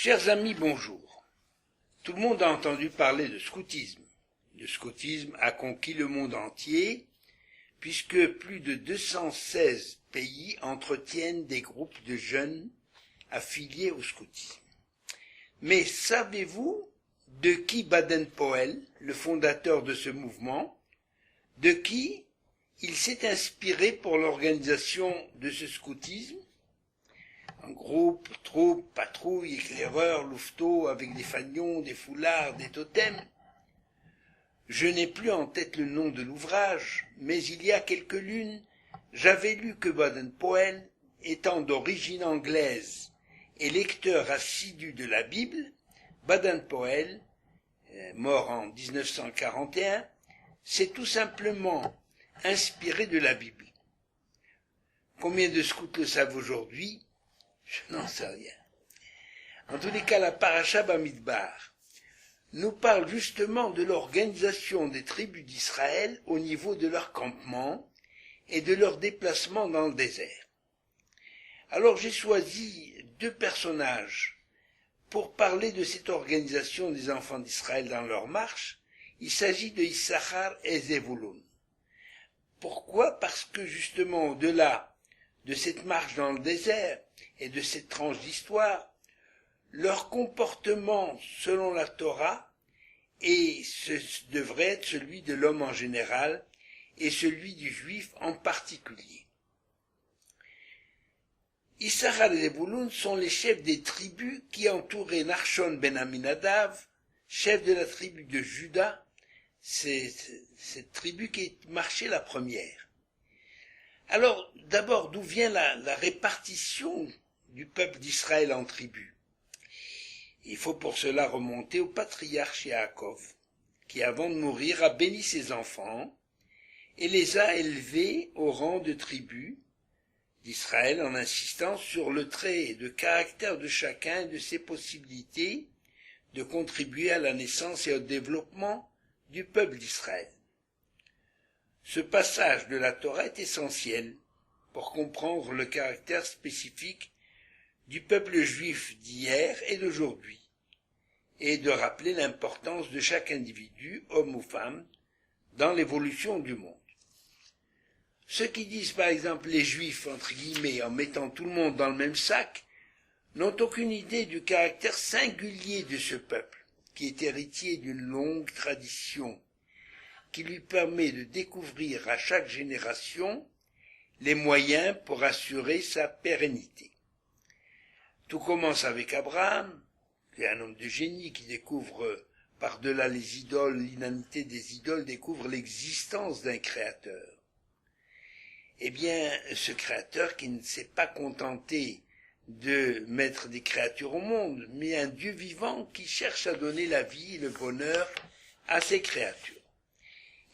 Chers amis, bonjour. Tout le monde a entendu parler de scoutisme. Le scoutisme a conquis le monde entier, puisque plus de 216 pays entretiennent des groupes de jeunes affiliés au scoutisme. Mais savez-vous de qui Baden-Powell, le fondateur de ce mouvement, de qui il s'est inspiré pour l'organisation de ce scoutisme? Un groupe, troupe, patrouille, éclaireurs, louveteaux, avec des fanions, des foulards, des totems. Je n'ai plus en tête le nom de l'ouvrage, mais il y a quelques lunes, j'avais lu que Baden-Powell, étant d'origine anglaise et lecteur assidu de la Bible, Baden-Powell, mort en 1941, s'est tout simplement inspiré de la Bible. Combien de scouts le savent aujourd'hui? Je n'en sais rien. En tous les cas, la Parasha Bamidbar nous parle justement de l'organisation des tribus d'Israël au niveau de leur campement et de leur déplacement dans le désert. Alors j'ai choisi deux personnages pour parler de cette organisation des enfants d'Israël dans leur marche. Il s'agit de Issachar et Zevulun. Pourquoi? Parce que justement, au-delà de cette marche dans le désert et de cette tranche d'histoire, leur comportement selon la Torah devrait être celui de l'homme en général et celui du juif en particulier. Issachar et Zevulun sont les chefs des tribus qui entouraient Nachshon ben Aminadav, chef de la tribu de Juda. C'est cette tribu qui marchait la première. Alors, d'abord, d'où vient la répartition du peuple d'Israël en tribus? Il faut pour cela remonter au patriarche Yaakov, qui avant de mourir a béni ses enfants et les a élevés au rang de tribus d'Israël en insistant sur le trait de caractère de chacun et de ses possibilités de contribuer à la naissance et au développement du peuple d'Israël. Ce passage de la Torah est essentiel pour comprendre le caractère spécifique du peuple juif d'hier et d'aujourd'hui, et de rappeler l'importance de chaque individu, homme ou femme, dans l'évolution du monde. Ceux qui disent par exemple les juifs, entre guillemets, en mettant tout le monde dans le même sac, n'ont aucune idée du caractère singulier de ce peuple, qui est héritier d'une longue tradition, qui lui permet de découvrir à chaque génération les moyens pour assurer sa pérennité. Tout commence avec Abraham, qui est un homme de génie qui découvre, par-delà les idoles, l'inanité des idoles, découvre l'existence d'un créateur. Eh bien, ce créateur qui ne s'est pas contenté de mettre des créatures au monde, mais un Dieu vivant qui cherche à donner la vie et le bonheur à ses créatures.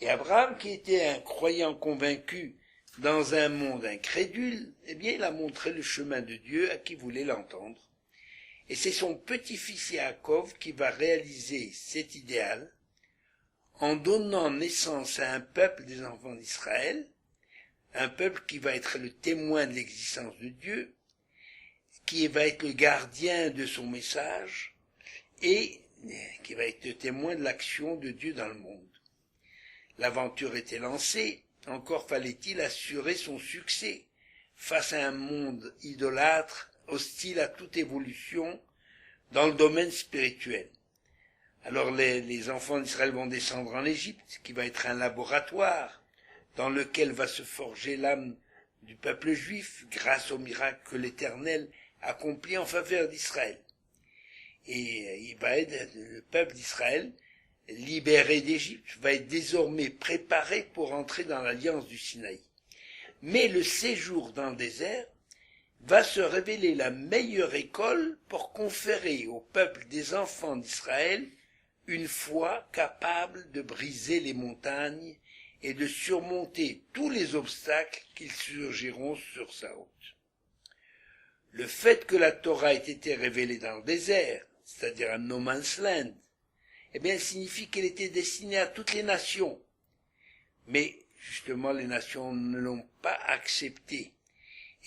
Et Abraham, qui était un croyant convaincu dans un monde incrédule, eh bien, il a montré le chemin de Dieu à qui voulait l'entendre. Et c'est son petit-fils Yaakov qui va réaliser cet idéal en donnant naissance à un peuple des enfants d'Israël, un peuple qui va être le témoin de l'existence de Dieu, qui va être le gardien de son message et qui va être le témoin de l'action de Dieu dans le monde. L'aventure était lancée, encore fallait-il assurer son succès face à un monde idolâtre, hostile à toute évolution dans le domaine spirituel. Alors les enfants d'Israël vont descendre en Égypte, qui va être un laboratoire dans lequel va se forger l'âme du peuple juif grâce au miracle que l'Éternel accomplit en faveur d'Israël. Et le peuple d'Israël, libéré d'Égypte, va être désormais préparé pour entrer dans l'alliance du Sinaï. Mais le séjour dans le désert va se révéler la meilleure école pour conférer au peuple des enfants d'Israël une foi capable de briser les montagnes et de surmonter tous les obstacles qui surgiront sur sa route. Le fait que la Torah ait été révélée dans le désert, c'est-à-dire un no man's land, eh bien, signifie qu'elle était destinée à toutes les nations. Mais, justement, les nations ne l'ont pas acceptée.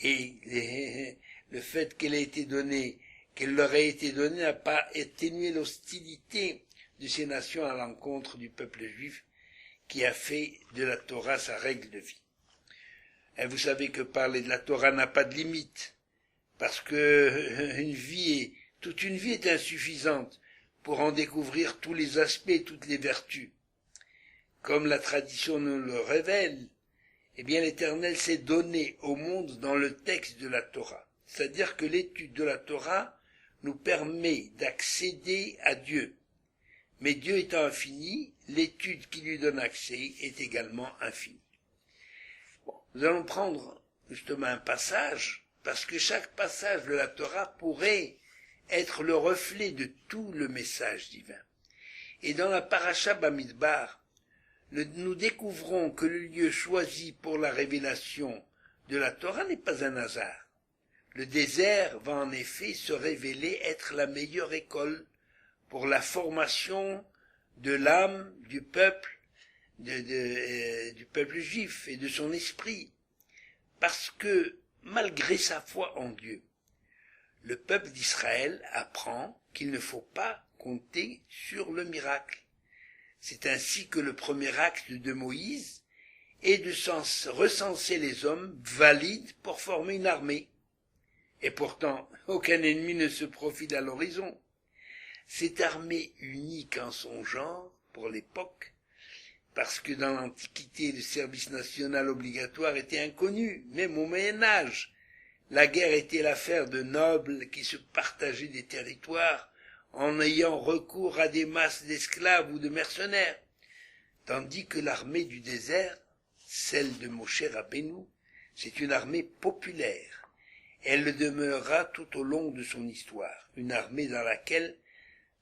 Et le fait qu'elle ait été donnée qu'elle leur ait été donnée n'a pas atténué l'hostilité de ces nations à l'encontre du peuple juif qui a fait de la Torah sa règle de vie. Et vous savez que parler de la Torah n'a pas de limite, parce que toute une vie est insuffisante pour en découvrir tous les aspects et toutes les vertus. Comme la tradition nous le révèle, eh bien l'Éternel s'est donné au monde dans le texte de la Torah. C'est-à-dire que l'étude de la Torah nous permet d'accéder à Dieu. Mais Dieu étant infini, l'étude qui lui donne accès est également infinie. Bon, nous allons prendre justement un passage, parce que chaque passage de la Torah pourrait être le reflet de tout le message divin. Et dans la Parasha Bamidbar, nous découvrons que le lieu choisi pour la révélation de la Torah n'est pas un hasard. Le désert va en effet se révéler être la meilleure école pour la formation de l'âme du peuple, du peuple juif et de son esprit. Parce que, malgré sa foi en Dieu, le peuple d'Israël apprend qu'il ne faut pas compter sur le miracle. C'est ainsi que le premier acte de Moïse est de recenser les hommes valides pour former une armée. Et pourtant, aucun ennemi ne se profile à l'horizon. Cette armée unique en son genre, pour l'époque, parce que dans l'Antiquité, le service national obligatoire était inconnu, même au Moyen-Âge. La guerre était l'affaire de nobles qui se partageaient des territoires en ayant recours à des masses d'esclaves ou de mercenaires, tandis que l'armée du désert, celle de Moshe Rabbeinu, c'est une armée populaire. Elle le demeurera tout au long de son histoire, une armée dans laquelle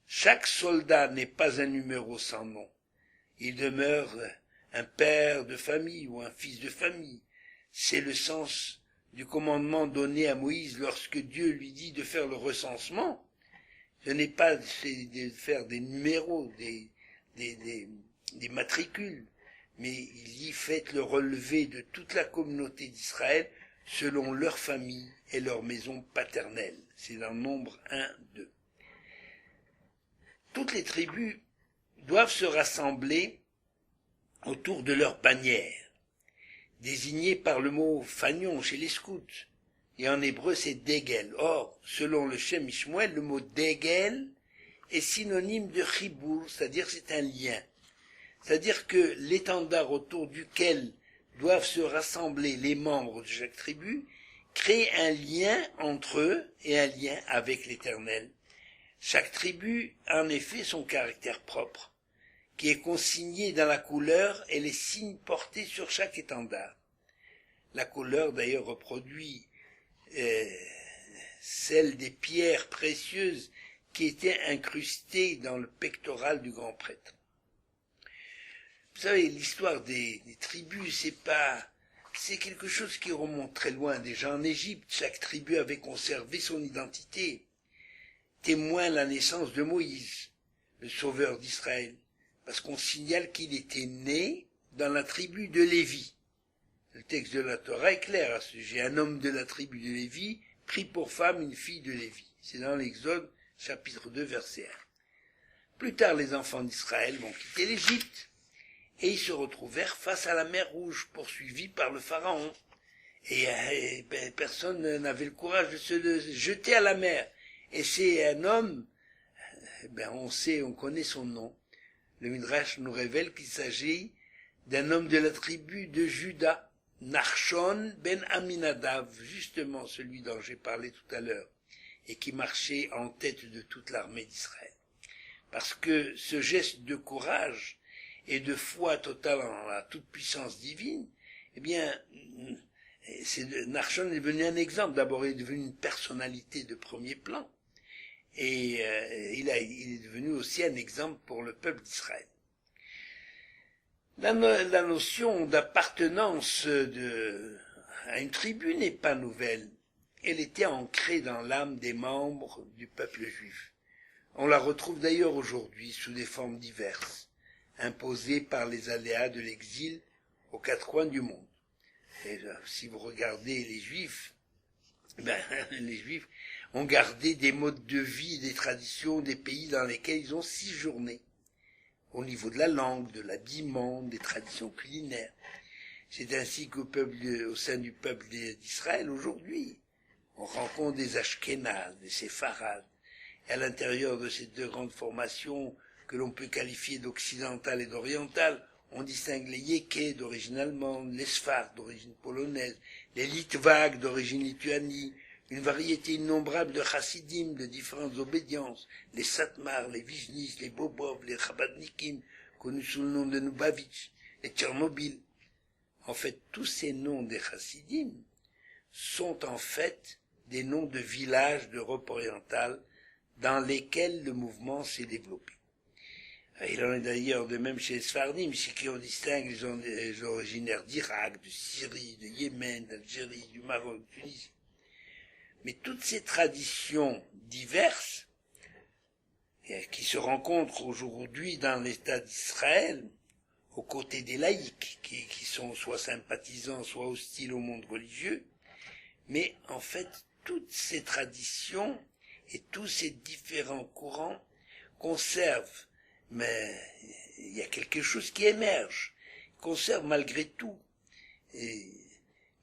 chaque soldat n'est pas un numéro sans nom. Il demeure un père de famille ou un fils de famille. C'est le sens du commandement donné à Moïse lorsque Dieu lui dit de faire le recensement. Ce n'est pas de faire des numéros, des matricules, mais il dit faites le relevé de toute la communauté d'Israël selon leur famille et leur maison paternelle. C'est dans Nombre 1, 2. Toutes les tribus doivent se rassembler autour de leur bannière, désignée par le mot fanion chez les scouts, et en hébreu c'est dégel. Or, selon le Shem Ishmuel, le mot dégel est synonyme de chibour, c'est-à-dire c'est un lien. C'est-à-dire que l'étendard autour duquel doivent se rassembler les membres de chaque tribu crée un lien entre eux et un lien avec l'Éternel. Chaque tribu a en effet son caractère propre, qui est consigné dans la couleur et les signes portés sur chaque étendard. La couleur d'ailleurs reproduit celle des pierres précieuses qui étaient incrustées dans le pectoral du grand prêtre. Vous savez, l'histoire des tribus, c'est quelque chose qui remonte très loin. Déjà en Égypte, chaque tribu avait conservé son identité, témoin la naissance de Moïse, le sauveur d'Israël, parce qu'on signale qu'il était né dans la tribu de Lévi. Le texte de la Torah est clair à ce sujet. Un homme de la tribu de Lévi prit pour femme une fille de Lévi. C'est dans l'Exode, chapitre 2, verset 1. Plus tard, les enfants d'Israël vont quitter l'Égypte, et ils se retrouvèrent face à la mer Rouge, poursuivis par le Pharaon. Et personne n'avait le courage de se jeter à la mer. Et c'est un homme, on connaît son nom. Le Midrash nous révèle qu'il s'agit d'un homme de la tribu de Juda, Nachshon ben Aminadav, justement celui dont j'ai parlé tout à l'heure, et qui marchait en tête de toute l'armée d'Israël. Parce que ce geste de courage et de foi totale en la toute-puissance divine, eh bien, Nachshon est devenu un exemple. D'abord, il est devenu une personnalité de premier plan, et il est devenu aussi un exemple pour le peuple d'Israël. La notion d'appartenance à une tribu n'est pas nouvelle. Elle était ancrée dans l'âme des membres du peuple juif. On la retrouve d'ailleurs aujourd'hui sous des formes diverses, imposées par les aléas de l'exil aux quatre coins du monde. Et si vous regardez les Juifs ont gardé des modes de vie et des traditions des pays dans lesquels ils ont séjourné, au niveau de la langue, de l'habillement, des traditions culinaires. C'est ainsi au sein du peuple d'Israël aujourd'hui, on rencontre des Ashkénazes, des Séfarades, et à l'intérieur de ces deux grandes formations que l'on peut qualifier d'occidentales et d'orientales, on distingue les Yékés d'origine allemande, les Sfards d'origine polonaise, les Litvaks d'origine lituanie, une variété innombrable de chassidim de différentes obédiences, les Satmars, les Vizhnis, les Bobov, les Chabadnikim, connus sous le nom de Lubavitch, les Tchernobyl. En fait, tous ces noms des chassidim sont en fait des noms de villages d'Europe orientale dans lesquels le mouvement s'est développé. Il en est d'ailleurs de même chez les Sfardim, chez qui on distingue les originaires d'Irak, de Syrie, de Yémen, d'Algérie, du Maroc, de Tunisie. Mais toutes ces traditions diverses, qui se rencontrent aujourd'hui dans l'État d'Israël, aux côtés des laïcs, qui sont soit sympathisants, soit hostiles au monde religieux, mais en fait, toutes ces traditions et tous ces différents courants conservent, mais il y a quelque chose qui émerge, conserve malgré tout, et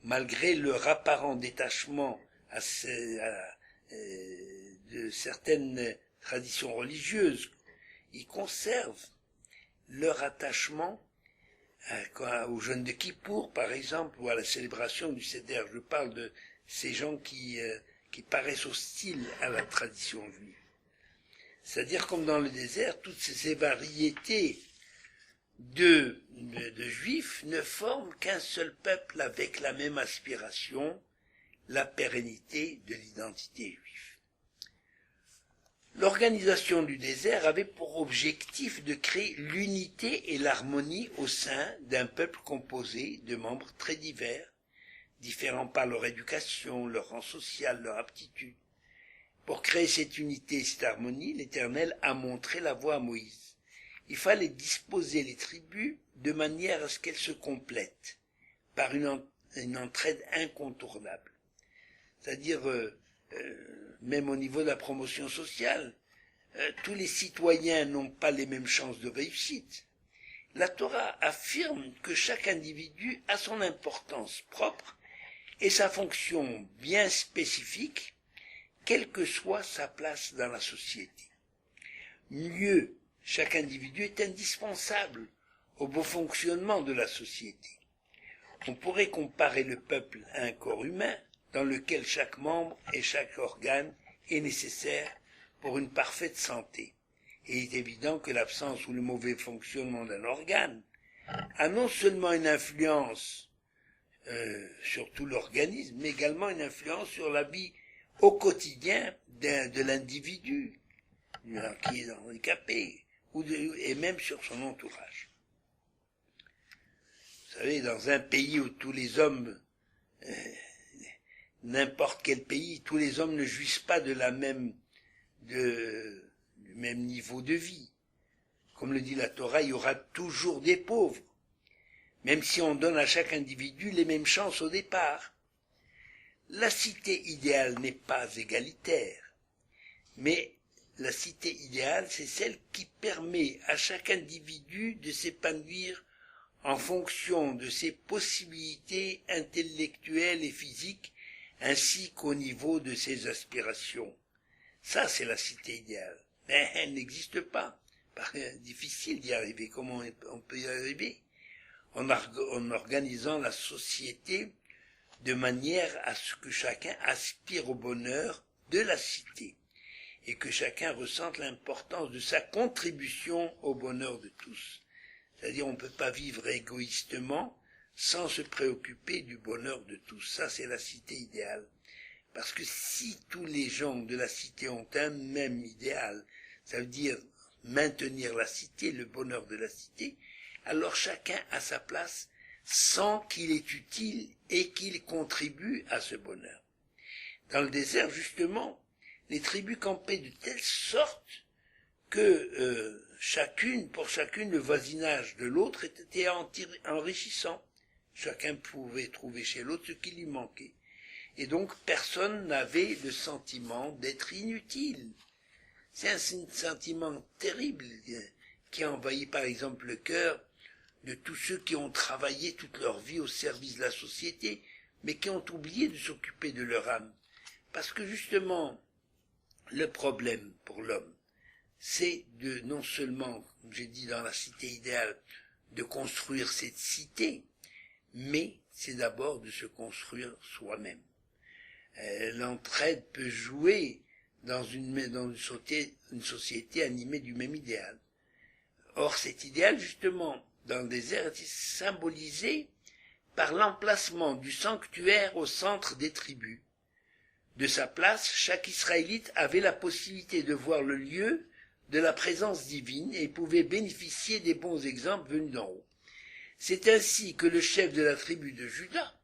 malgré leur apparent détachement de certaines traditions religieuses, ils conservent leur attachement au jeûne de Kippour, par exemple, ou à la célébration du Seder. Je parle de ces gens qui paraissent hostiles à la tradition juive. C'est-à-dire, comme dans le désert, toutes ces variétés de juifs ne forment qu'un seul peuple avec la même aspiration, la pérennité de l'identité juive. L'organisation du désert avait pour objectif de créer l'unité et l'harmonie au sein d'un peuple composé de membres très divers, différents par leur éducation, leur rang social, leur aptitude. Pour créer cette unité et cette harmonie, l'Éternel a montré la voie à Moïse. Il fallait disposer les tribus de manière à ce qu'elles se complètent par une entraide incontournable. C'est-à-dire, même au niveau de la promotion sociale, tous les citoyens n'ont pas les mêmes chances de réussite. La Torah affirme que chaque individu a son importance propre et sa fonction bien spécifique, quelle que soit sa place dans la société. Mieux, chaque individu est indispensable au bon fonctionnement de la société. On pourrait comparer le peuple à un corps humain dans lequel chaque membre et chaque organe est nécessaire pour une parfaite santé. Et il est évident que l'absence ou le mauvais fonctionnement d'un organe a non seulement une influence sur tout l'organisme, mais également une influence sur la vie au quotidien de l'individu qui est handicapé, et même sur son entourage. Vous savez, dans un pays où tous les hommes, n'importe quel pays, tous les hommes ne jouissent pas du même niveau de vie. Comme le dit la Torah, il y aura toujours des pauvres, même si on donne à chaque individu les mêmes chances au départ. La cité idéale n'est pas égalitaire, mais la cité idéale, c'est celle qui permet à chaque individu de s'épanouir en fonction de ses possibilités intellectuelles et physiques, ainsi qu'au niveau de ses aspirations. Ça, c'est la cité idéale. Mais elle n'existe pas. Difficile d'y arriver. Comment on peut y arriver? En organisant la société de manière à ce que chacun aspire au bonheur de la cité et que chacun ressente l'importance de sa contribution au bonheur de tous. C'est-à-dire, on ne peut pas vivre égoïstement sans se préoccuper du bonheur de tous. Ça, c'est la cité idéale. Parce que si tous les gens de la cité ont un même idéal, ça veut dire maintenir la cité, le bonheur de la cité, alors chacun a sa place sans qu'il est utile et qu'il contribue à ce bonheur. Dans le désert, justement, les tribus campaient de telle sorte que pour chacune, le voisinage de l'autre était enrichissant. Chacun pouvait trouver chez l'autre ce qui lui manquait. et donc personne n'avait le sentiment d'être inutile. C'est un sentiment terrible qui a envahi par exemple le cœur de tous ceux qui ont travaillé toute leur vie au service de la société, mais qui ont oublié de s'occuper de leur âme. Parce que justement, le problème pour l'homme, c'est de non seulement, comme j'ai dit dans la cité idéale, de construire cette cité, mais c'est d'abord de se construire soi-même. L'entraide peut jouer dans une société animée du même idéal. Or, cet idéal, justement, dans le désert, était symbolisé par l'emplacement du sanctuaire au centre des tribus. De sa place, chaque Israélite avait la possibilité de voir le lieu de la présence divine et pouvait bénéficier des bons exemples venus d'en haut. C'est ainsi que le chef de la tribu de Juda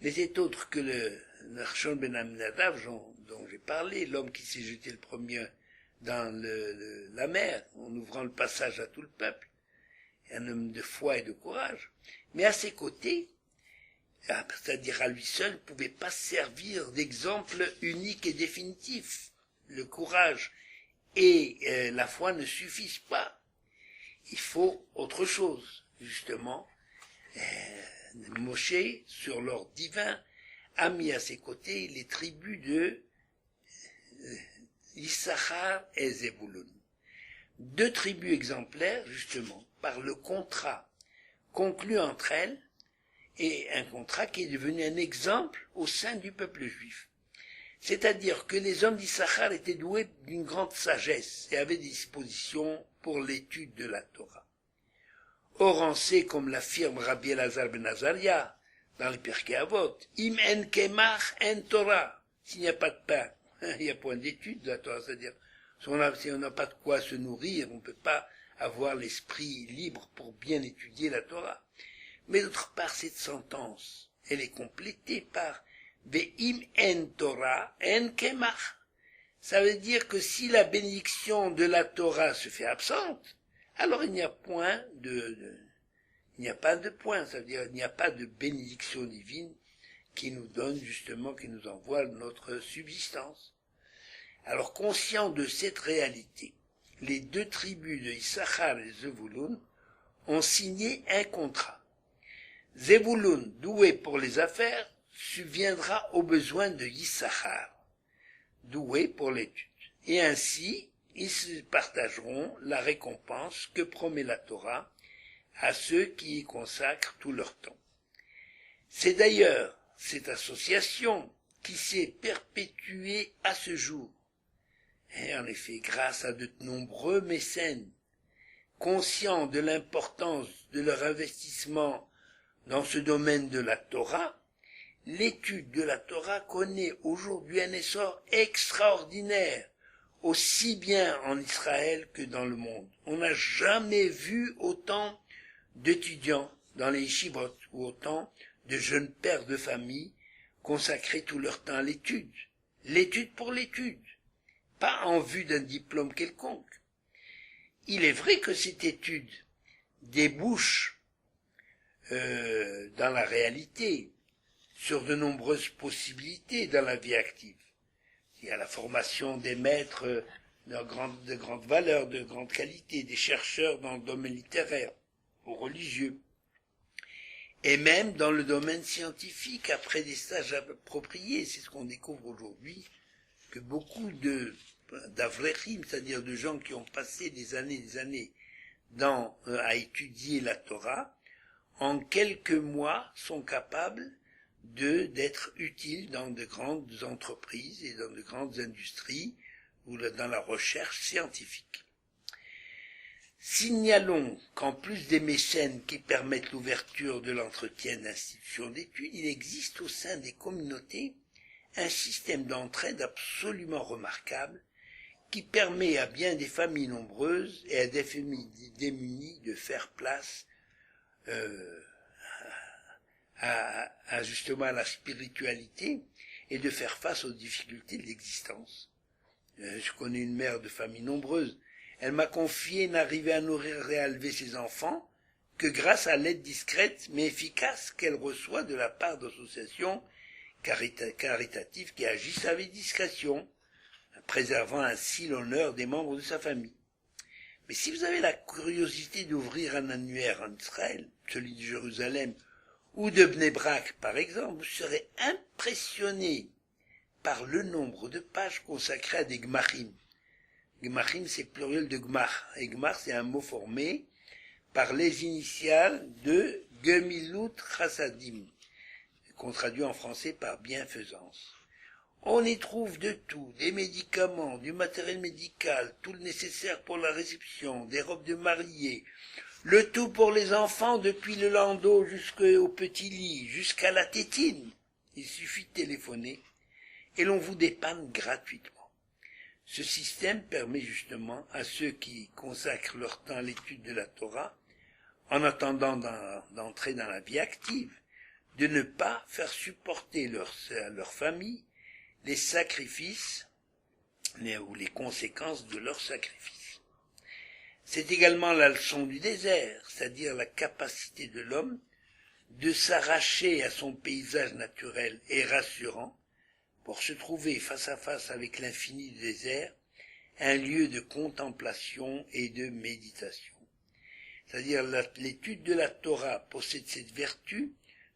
n'était autre que le Nachshon ben Aminadav dont j'ai parlé, l'homme qui s'est jeté le premier dans la mer en ouvrant le passage à tout le peuple, un homme de foi et de courage. Mais à ses côtés, c'est-à-dire à lui seul, ne pouvait pas servir d'exemple unique et définitif. Le courage et la foi ne suffisent pas. Il faut autre chose, justement. Moshe, sur l'ordre divin, a mis à ses côtés les tribus de Issachar et Zebulun. Deux tribus exemplaires, justement, par le contrat conclu entre elles, et un contrat qui est devenu un exemple au sein du peuple juif. C'est-à-dire que les hommes d'Issachar étaient doués d'une grande sagesse et avaient des dispositions pour l'étude de la Torah. Or, on sait, comme l'affirme Rabbi Elazar ben Azaria dans les Pirkei Avot, im en kemach en Torah. S'il n'y a pas de pain, il n'y a point d'étude de la Torah. C'est-à-dire, si on n'a pas de quoi se nourrir, on ne peut pas avoir l'esprit libre pour bien étudier la Torah. Mais d'autre part, cette sentence, elle est complétée par ve'im en Torah en kemach. Ça veut dire que si la bénédiction de la Torah se fait absente, alors il n'y a pas de point, ça veut dire il n'y a pas de bénédiction divine qui nous donne justement, qui nous envoie notre subsistance. Alors conscients de cette réalité, les deux tribus de Issachar et Zebulun ont signé un contrat. Zebulun, doué pour les affaires, subviendra aux besoins de Issachar, doué pour l'étude. Et ainsi, ils se partageront la récompense que promet la Torah à ceux qui y consacrent tout leur temps. C'est d'ailleurs cette association qui s'est perpétuée à ce jour. Et en effet, grâce à de nombreux mécènes, conscients de l'importance de leur investissement dans ce domaine de la Torah, l'étude de la Torah connaît aujourd'hui un essor extraordinaire, aussi bien en Israël que dans le monde. On n'a jamais vu autant d'étudiants dans les yeshivot ou autant de jeunes pères de famille consacrer tout leur temps à l'étude. L'étude pour l'étude, pas en vue d'un diplôme quelconque. Il est vrai que cette étude débouche dans la réalité sur de nombreuses possibilités dans la vie active. Il y a la formation des maîtres de grande valeur, de grande qualité, des chercheurs dans le domaine littéraire ou religieux, et même dans le domaine scientifique, après des stages appropriés. C'est ce qu'on découvre aujourd'hui, que beaucoup d'avrechim, c'est-à-dire de gens qui ont passé des années à étudier la Torah, en quelques mois sont capables d'être utiles dans de grandes entreprises et dans de grandes industries ou dans la recherche scientifique. Signalons qu'en plus des mécènes qui permettent l'ouverture de l'entretien d'institutions d'études, il existe au sein des communautés un système d'entraide absolument remarquable qui permet à bien des familles nombreuses et à des familles démunies de faire place justement à la spiritualité et de faire face aux difficultés de l'existence. Je connais une mère de famille nombreuse. Elle m'a confié n'arriver à nourrir et à élever ses enfants que grâce à l'aide discrète mais efficace qu'elle reçoit de la part d'associations caritatifs qui agissent avec discrétion, préservant ainsi l'honneur des membres de sa famille. Mais si vous avez la curiosité d'ouvrir un annuaire en Israël, celui de Jérusalem, ou de Bnei Brak par exemple, vous serez impressionné par le nombre de pages consacrées à des gmachim. Gmachim, c'est pluriel de gmach. Et gmach, c'est un mot formé par les initiales de Gemilut Chassadim, qu'on traduit en français par bienfaisance. On y trouve de tout, des médicaments, du matériel médical, tout le nécessaire pour la réception, des robes de mariée, le tout pour les enfants depuis le landau jusqu'au petit lit, jusqu'à la tétine. Il suffit de téléphoner et l'on vous dépanne gratuitement. Ce système permet justement à ceux qui consacrent leur temps à l'étude de la Torah, en attendant d'entrer dans la vie active, de ne pas faire supporter à leur famille les sacrifices ou les conséquences de leurs sacrifices. C'est également la leçon du désert, c'est-à-dire la capacité de l'homme de s'arracher à son paysage naturel et rassurant pour se trouver face à face avec l'infini du désert, un lieu de contemplation et de méditation. C'est-à-dire l'étude de la Torah possède cette vertu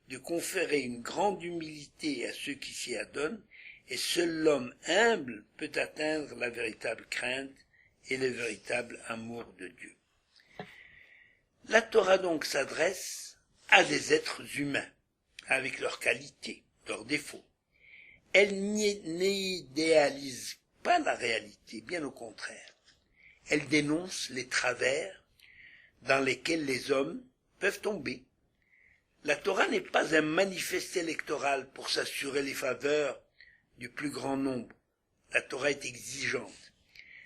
de conférer une grande humilité à ceux qui s'y adonnent, et seul l'homme humble peut atteindre la véritable crainte et le véritable amour de Dieu. La Torah donc s'adresse à des êtres humains, avec leurs qualités, leurs défauts. Elle n'idéalise pas la réalité, bien au contraire. Elle dénonce les travers dans lesquels les hommes peuvent tomber. La Torah n'est pas un manifeste électoral pour s'assurer les faveurs du plus grand nombre. La Torah est exigeante.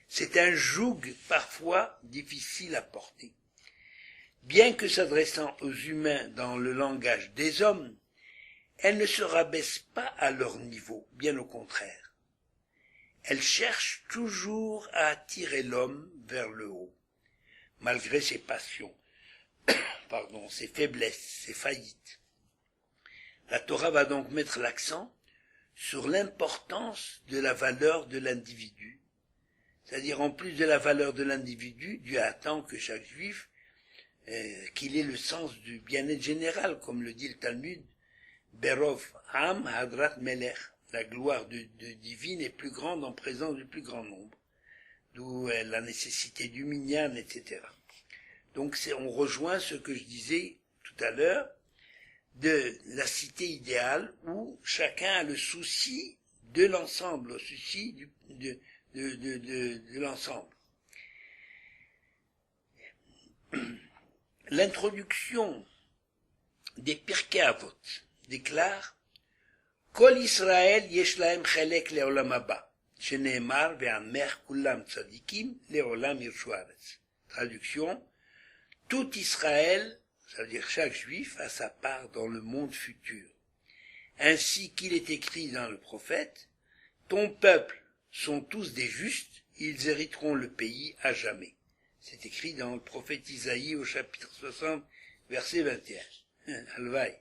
C'est un joug parfois difficile à porter. Bien que s'adressant aux humains dans le langage des hommes, elle ne se rabaisse pas à leur niveau, bien au contraire. Elle cherche toujours à attirer l'homme vers le haut, malgré ses passions, ses faiblesses, ses faillites. La Torah va donc mettre l'accent sur l'importance de la valeur de l'individu. C'est-à-dire, en plus de la valeur de l'individu, Dieu attend que chaque juif, qu'il ait le sens du bien-être général, comme le dit le Talmud, Berov Am Hadrat Melech, la gloire de divine est plus grande en présence du plus grand nombre, d'où la nécessité du minyan, etc. Donc on rejoint ce que je disais tout à l'heure, de la cité idéale où chacun a le souci de l'ensemble, le souci de l'ensemble. L'introduction des Pirkei Avot déclare Kol Israël yesh lahem chelek leolam haba, sheneemar ve'amer kulam tzadikim leolam yirshu haaretz. Traduction, tout Israël, ça veut dire chaque juif, a sa part dans le monde futur. Ainsi qu'il est écrit dans le prophète, ton peuple sont tous des justes, ils hériteront le pays à jamais. C'est écrit dans le prophète Isaïe au chapitre 60, verset 21. Alvaï,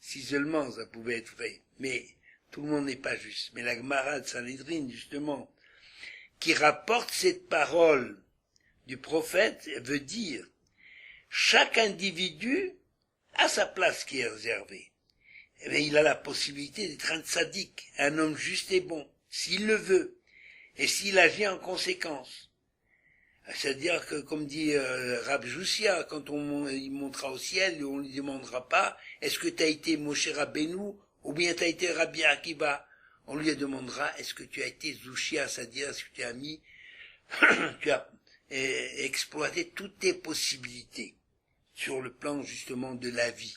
si seulement ça pouvait être vrai, mais tout le monde n'est pas juste. Mais la Gemara de Sanhedrin, justement, qui rapporte cette parole du prophète, veut dire chaque individu a sa place qui est réservée. Eh bien, il a la possibilité d'être un tzaddik, un homme juste et bon, s'il le veut, et s'il agit en conséquence. C'est-à-dire que, comme dit Rab Joussia, quand il montera au ciel, on ne lui demandera pas « Est-ce que tu as été Moshe Rabbeinu ou bien tu as été Rabbi Akiva ?» On lui demandera « Est-ce que tu as été Zouchia ?» c'est-à-dire « Est-ce que tu as mis, tu as exploité toutes tes possibilités sur le plan justement de la vie. »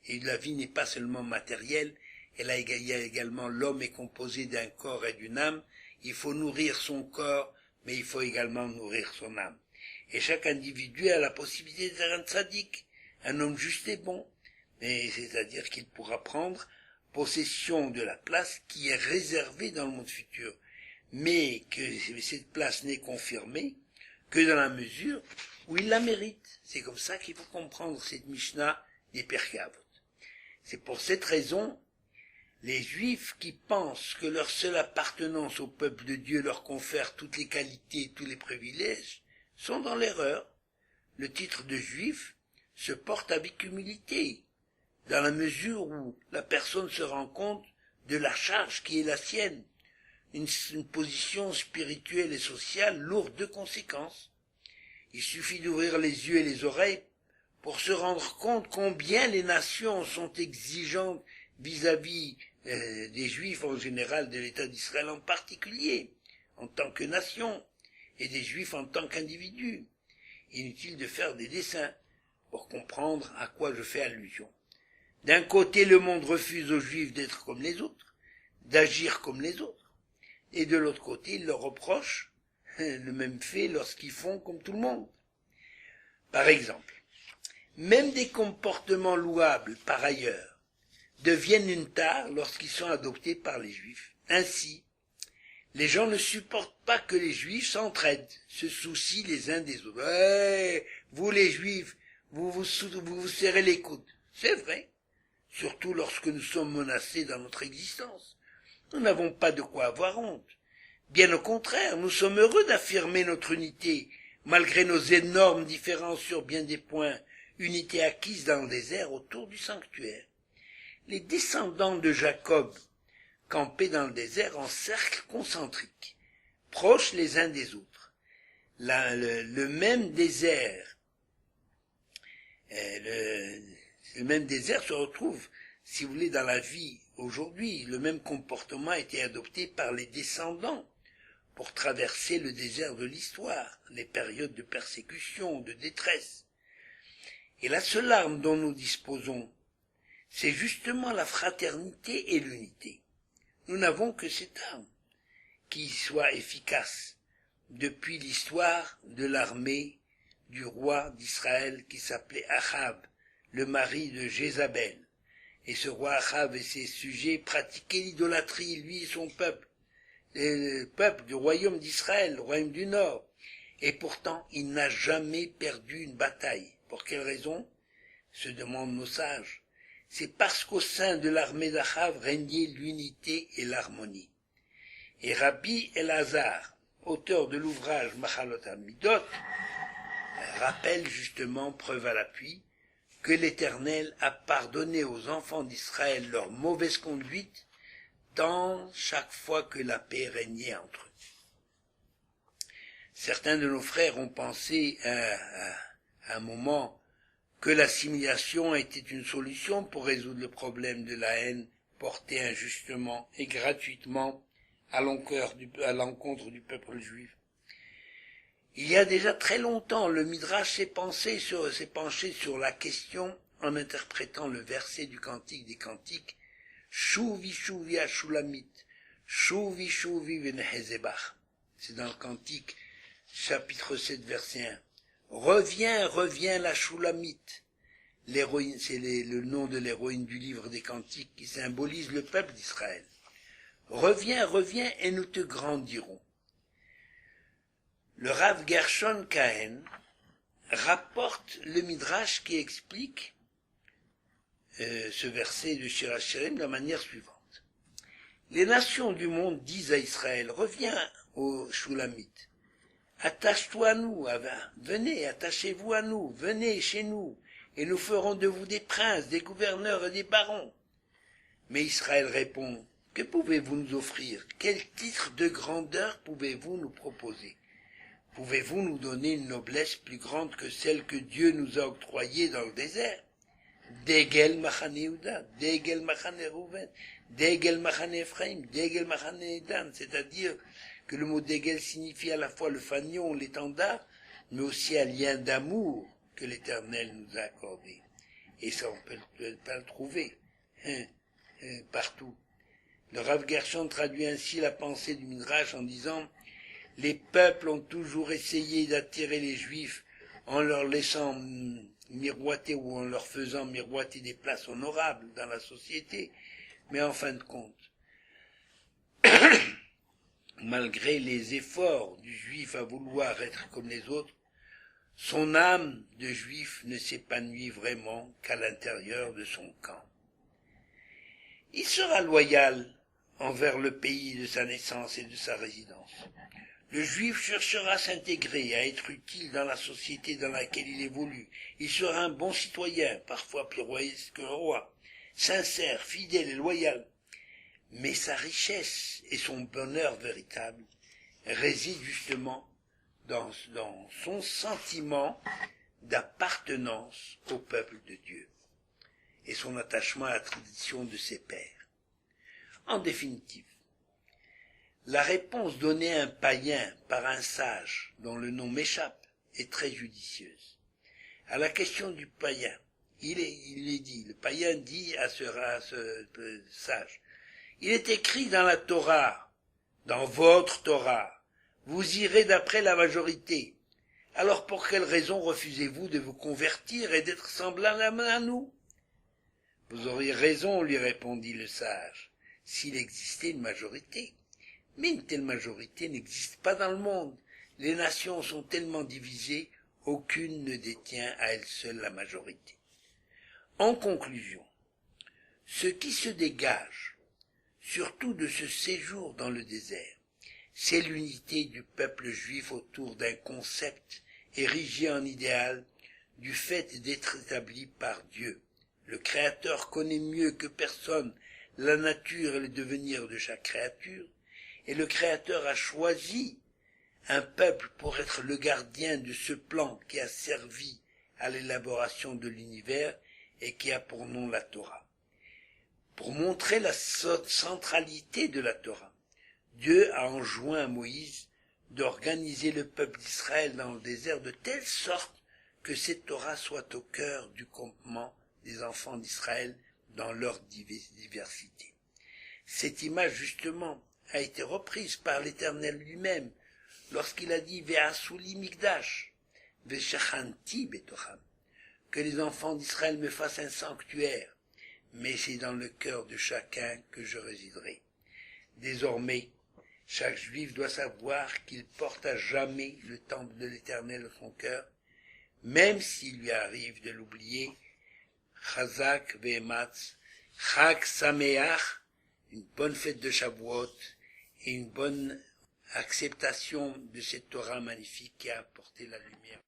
Et la vie n'est pas seulement matérielle, il y a également l'homme est composé d'un corps et d'une âme. Il faut nourrir son corps, mais il faut également nourrir son âme. Et chaque individu a la possibilité d'être un tzaddik, un homme juste et bon, mais c'est-à-dire qu'il pourra prendre possession de la place qui est réservée dans le monde futur, mais que cette place n'est confirmée que dans la mesure où il la mérite. C'est comme ça qu'il faut comprendre cette Mishnah des Pirkei Avot. C'est pour cette raison, Les Juifs qui pensent que leur seule appartenance au peuple de Dieu leur confère toutes les qualités et tous les privilèges sont dans l'erreur. Le titre de Juif se porte avec humilité, dans la mesure où la personne se rend compte de la charge qui est la sienne, une position spirituelle et sociale lourde de conséquences. Il suffit d'ouvrir les yeux et les oreilles pour se rendre compte combien les nations sont exigeantes vis-à-vis des Juifs en général, de l'État d'Israël en particulier, en tant que nation, et des Juifs en tant qu'individus. Inutile de faire des dessins pour comprendre à quoi je fais allusion. D'un côté, le monde refuse aux Juifs d'être comme les autres, d'agir comme les autres, et de l'autre côté, il leur reproche le même fait lorsqu'ils font comme tout le monde. Par exemple, même des comportements louables par ailleurs deviennent une tare lorsqu'ils sont adoptés par les Juifs. Ainsi, les gens ne supportent pas que les Juifs s'entraident, se soucient les uns des autres. Vous les Juifs, vous vous serrez les coudes. C'est vrai, surtout lorsque nous sommes menacés dans notre existence. Nous n'avons pas de quoi avoir honte. Bien au contraire, nous sommes heureux d'affirmer notre unité, malgré nos énormes différences sur bien des points, unité acquise dans le désert autour du sanctuaire. Les descendants de Jacob campaient dans le désert en cercle concentrique, proches les uns des autres. Le même désert, le même désert se retrouve, si vous voulez, dans la vie aujourd'hui. Le même comportement a été adopté par les descendants pour traverser le désert de l'histoire, les périodes de persécution, de détresse. Et la seule arme dont nous disposons, c'est justement la fraternité et l'unité. Nous n'avons que cette arme qui soit efficace depuis l'histoire de l'armée du roi d'Israël qui s'appelait Achab, le mari de Jézabel. Et ce roi Achab et ses sujets pratiquaient l'idolâtrie, lui et son peuple, le peuple du royaume d'Israël, le royaume du Nord. Et pourtant, il n'a jamais perdu une bataille. Pour quelle raison? Se demandent nos sages. C'est parce qu'au sein de l'armée d'Achab régnait l'unité et l'harmonie. Et Rabbi Elazar, auteur de l'ouvrage Machalot HaMidot, rappelle justement, preuve à l'appui, que l'Éternel a pardonné aux enfants d'Israël leur mauvaise conduite tant chaque fois que la paix régnait entre eux. Certains de nos frères ont pensé à un moment que l'assimilation était une solution pour résoudre le problème de la haine portée injustement et gratuitement à l'encontre du peuple juif. Il y a déjà très longtemps, le Midrash s'est penché sur la question en interprétant le verset du Cantique des Cantiques Shuvi Shuvi Ashulamit, Shuvi Shuvi Venehezebach. C'est dans le Cantique, chapitre 7, verset 1. Reviens, reviens la Shulamite. L'héroïne, c'est le nom de l'héroïne du livre des Cantiques qui symbolise le peuple d'Israël. Reviens, reviens et nous te grandirons. Le Rav Gershon Kahen rapporte le Midrash qui explique ce verset de Shir HaShirim de la manière suivante. Les nations du monde disent à Israël, reviens aux Shulamites, attache-toi à nous, venez, attachez-vous à nous, venez chez nous, et nous ferons de vous des princes, des gouverneurs et des barons. Mais Israël répond, que pouvez-vous nous offrir? Quel titre de grandeur pouvez-vous nous proposer? Pouvez-vous nous donner une noblesse plus grande que celle que Dieu nous a octroyée dans le désert? Degel Machane Yehuda, Degel Machane Reuven, Degel Machane Ephraim, Degel Machane Dan, c'est-à-dire que le mot Degel signifie à la fois le fanion, l'étendard, mais aussi un lien d'amour que l'Éternel nous a accordé. Et ça, on peut pas le trouver partout. Le Rav Gershon traduit ainsi la pensée du Midrash en disant « Les peuples ont toujours essayé d'attirer les Juifs en leur laissant miroiter ou en leur faisant miroiter des places honorables dans la société, mais en fin de compte, malgré les efforts du Juif à vouloir être comme les autres, son âme de Juif ne s'épanouit vraiment qu'à l'intérieur de son camp. il sera loyal envers le pays de sa naissance et de sa résidence. Le juif cherchera à s'intégrer, à être utile dans la société dans laquelle il évolue. Il sera un bon citoyen, parfois plus royaliste que le roi, sincère, fidèle et loyal. Mais sa richesse et son bonheur véritable résident justement dans son sentiment d'appartenance au peuple de Dieu et son attachement à la tradition de ses pères. En définitive, la réponse donnée à un païen par un sage, dont le nom m'échappe, est très judicieuse. À la question du païen, le païen dit à ce sage, il est écrit dans la Torah, dans votre Torah, vous irez d'après la majorité. Alors pour quelle raison refusez-vous de vous convertir et d'être semblable à nous? Vous auriez raison, lui répondit le sage, s'il existait une majorité. Mais une telle majorité n'existe pas dans le monde. Les nations sont tellement divisées, aucune ne détient à elle seule la majorité. En conclusion, ce qui se dégage, surtout de ce séjour dans le désert, c'est l'unité du peuple juif autour d'un concept érigé en idéal du fait d'être établi par Dieu. Le Créateur connaît mieux que personne la nature et le devenir de chaque créature, et le Créateur a choisi un peuple pour être le gardien de ce plan qui a servi à l'élaboration de l'univers et qui a pour nom la Torah. Pour montrer la centralité de la Torah, Dieu a enjoint à Moïse d'organiser le peuple d'Israël dans le désert de telle sorte que cette Torah soit au cœur du campement des enfants d'Israël dans leur diversité. Cette image, justement, a été reprise par l'Éternel lui-même lorsqu'il a dit « Ve'asuli mikdash, ve'shachanti betocham » que les enfants d'Israël me fassent un sanctuaire, mais c'est dans le cœur de chacun que je résiderai. Désormais, chaque juif doit savoir qu'il porte à jamais le temple de l'Éternel dans son cœur, même s'il lui arrive de l'oublier. Chazak ve'ematz, Chag Sameach, une bonne fête de Shavuot et une bonne acceptation de cette Torah magnifique qui a apporté la lumière.